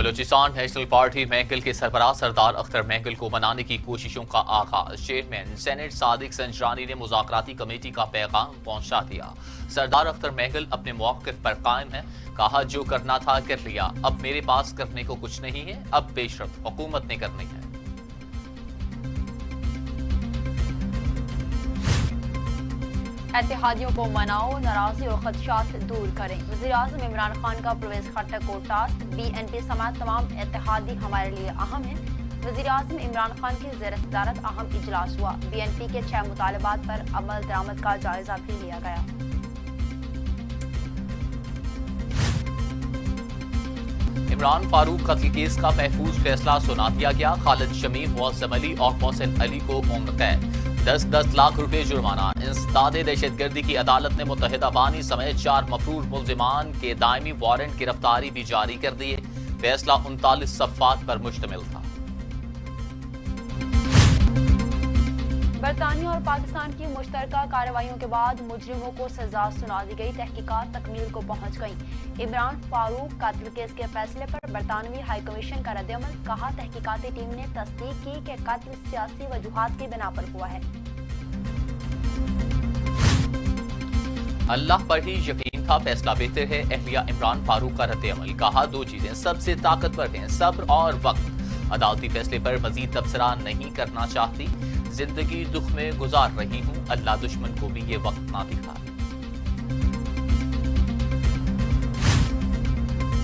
Balochistan national party Mengal کے سربراہ سردار اختر مینگل کو منانے کی کوششوں کا آغاز۔ چیئرمین سینیٹ صادق سنجرانی نے مذاکراتی کمیٹی کا پیغام پہنچا دیا۔ سردار اختر مینگل اپنے موقف پر قائم ہیں، کہا جو کرنا تھا کر لیا، اب میرے پاس کرنے کو کچھ نہیں ہے، اب پیش رفت حکومت نے کرنی ہے۔ اتحادیوں کو مناؤ، ناراضی اور خدشات دور کریں۔ وزیراعظم عمران خان کا پرویز خٹک کو ٹاسک، بی این پی سمیت تمام اتحادی ہمارے لیے اہم ہیں۔ وزیراعظم عمران خان کی زیر صدارت اہم اجلاس ہوا۔ بی این پی کے 6 مطالبات پر عمل درآمد کا جائزہ بھی لیا گیا۔ عمران فاروق قتل کیس کا محفوظ فیصلہ سنا دیا گیا۔ خالد شمیم، معظم علی اور محسن علی کو عمر قید، 10 لاکھ روپے جرمانہ۔ انسداد دہشت گردی کی عدالت نے متحدہ بانی سمیت 4 مفرور ملزمان کے دائمی وارنٹ گرفتاری بھی جاری کر دیے۔ فیصلہ 39 صفحات پر مشتمل تھا۔ برطانیہ اور پاکستان کی مشترکہ کارروائیوں کے بعد مجرموں کو سزا سنا دی گئی، تحقیقات تکمیل کو پہنچ گئیں۔ عمران فاروق قتل کیس کے فیصلے پر برطانوی ہائی کمیشن کا رد عمل، کہا تحقیقاتی ٹیم نے تصدیق کی کہ قتل سیاسی وجوہات کی بنا پر ہوا ہے۔ اللہ پر ہی یقین تھا، فیصلہ بہتر ہے، اہلیہ عمران فاروق کا رد عمل، کہا 2 چیزیں سب سے طاقتور ہیں، صبر اور وقت۔ عدالتی فیصلے پر مزید تبصرہ نہیں کرنا چاہتی، زندگی دکھ میں گزار رہی ہوں، اللہ دشمن کو بھی یہ وقت نہ دکھائے۔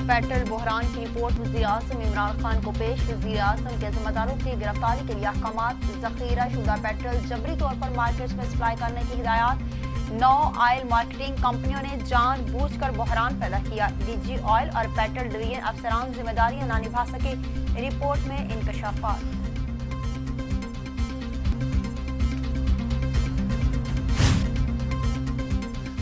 پیٹرول بحران کی رپورٹ وزیراعظم عمران خان کو پیش۔ وزیراعظم کے ذمہ داروں کی گرفتاری کے لیے احکامات، ذخیرہ شدہ پیٹرول جبری طور پر مارکیٹ میں سپلائی کرنے کی ہدایات۔ 9 آئل مارکیٹنگ کمپنیوں نے جان بوجھ کر بحران پیدا کیا، ڈی جی آئل اور پیٹرول ڈویژن افسران ذمہ داریاں نہ نبھا سکے، رپورٹ میں انکشافات۔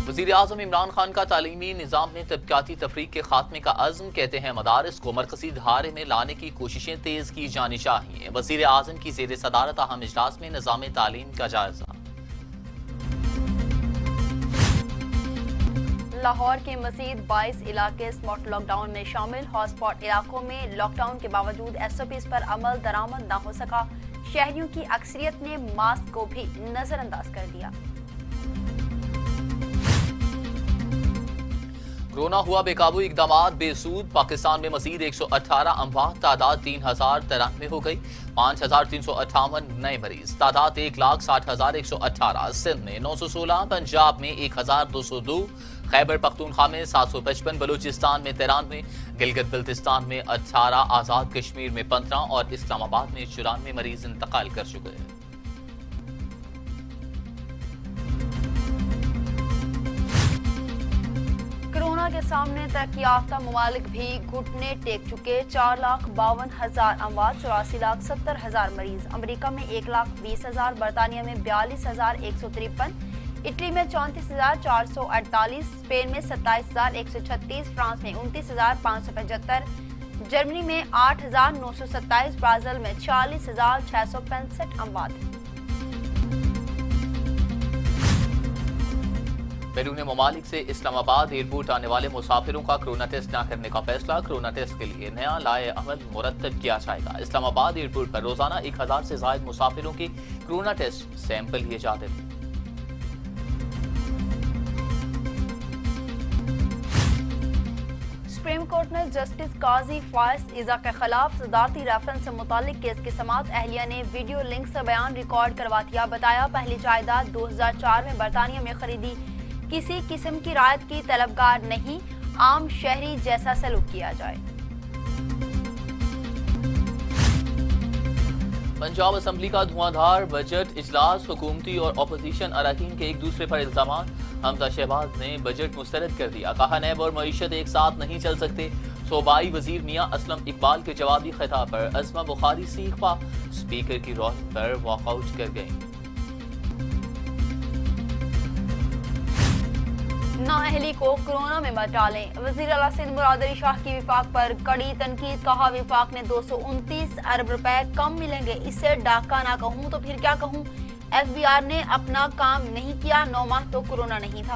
وزیراعظم عمران خان کا تعلیمی نظام میں طبقاتی تفریق کے خاتمے کا عزم، کہتے ہیں مدارس کو مرکزی دھارے میں لانے کی کوششیں تیز کی جانی چاہیے۔ وزیر اعظم کی زیر صدارت اہم اجلاس میں نظام تعلیم کا جائزہ۔ لاہور کے مزید 22 علاقے اسمارٹ لاک ڈاؤن میں شامل۔ ہاٹ اسپاٹ علاقوں میں لاک ڈاؤن کے باوجود ایس او پیز پر عمل درآمد نہ ہو سکا، شہریوں کی اکثریت نے ماسک کو بھی نظر انداز کر دیا۔ کورونا ہوا بے قابو، اقدامات بے سود، پاکستان میں مزید 118 اموات، تعداد 3093 ہو گئی، 5358 نئے مریض، تعداد 1,60,118، سندھ میں 916، پنجاب میں 1202، خیبر پختونخوا میں 755، بلوچستان میں 93، گلگت بلتستان میں 18، آزاد کشمیر میں 15 اور اسلام آباد میں 94 مریض انتقال کر چکے ہیں۔ کورونا کے سامنے ترقی یافتہ ممالک بھی گھٹنے ٹیک چکے، 4,52,000 اموات، 84,70,000 مریض، امریکہ میں 1,20,000، برطانیہ میں 42,153، اٹلی میں 34,448، اسپین میں 27,136، فرانس میں 29,575، جرمنی میں 8,927، برازیل میں 46,665 اموات۔ بیرون ممالک سے اسلام آباد ایئرپورٹ آنے والے مسافروں کا کورونا ٹیسٹ نہ کرنے کا فیصلہ، کورونا ٹیسٹ کے لیے نیا لائحہ عمل مرتب کیا جائے گا۔ اسلام آباد ایئرپورٹ پر روزانہ 1,000 سے زائد مسافروں کی کورونا ٹیسٹ سیمپل لیے جاتے تھے۔ سپریم کورٹ نے جسٹس قاضی فائز عیسیٰ کے خلاف صدارتی ریفرنس سے متعلق کیس کی سماعت، اہلیہ نے ویڈیو لنک سے بیان ریکارڈ کروا دیا، بتایا پہلی جائیداد 2004 میں برطانیہ میں خریدی، کسی قسم کی رعایت کی طلبگار نہیں، عام شہری جیسا سلوک کیا جائے۔ پنجاب اسمبلی کا دھواں دھار بجٹ اجلاس، حکومتی اور اپوزیشن اراکین کے ایک دوسرے پر الزامات۔ حمزہ شہباز نے بجٹ مسترد کر دیا، کہا نیب اور معیشت ایک ساتھ نہیں چل سکتے۔ صوبائی وزیر میاں اسلم اقبال کے جوابی خطاب پر عظمہ بخاری سیخ پا، اسپیکر کی روح پر واک آؤٹ کر گئیں۔ نااہلی کو کورونا میں مت ڈالیں، وزیر اعلیٰ سندھ مراد علی شاہ کی وفاق پر کڑی تنقید، کہا وفاق نے 229 ارب روپے کم ملیں گے، اسے ڈاکہ نہ کہوں تو پھر کیا کہوں، ایف بی آر نے اپنا کام نہیں کیا، 9 ماہ تو کورونا نہیں تھا۔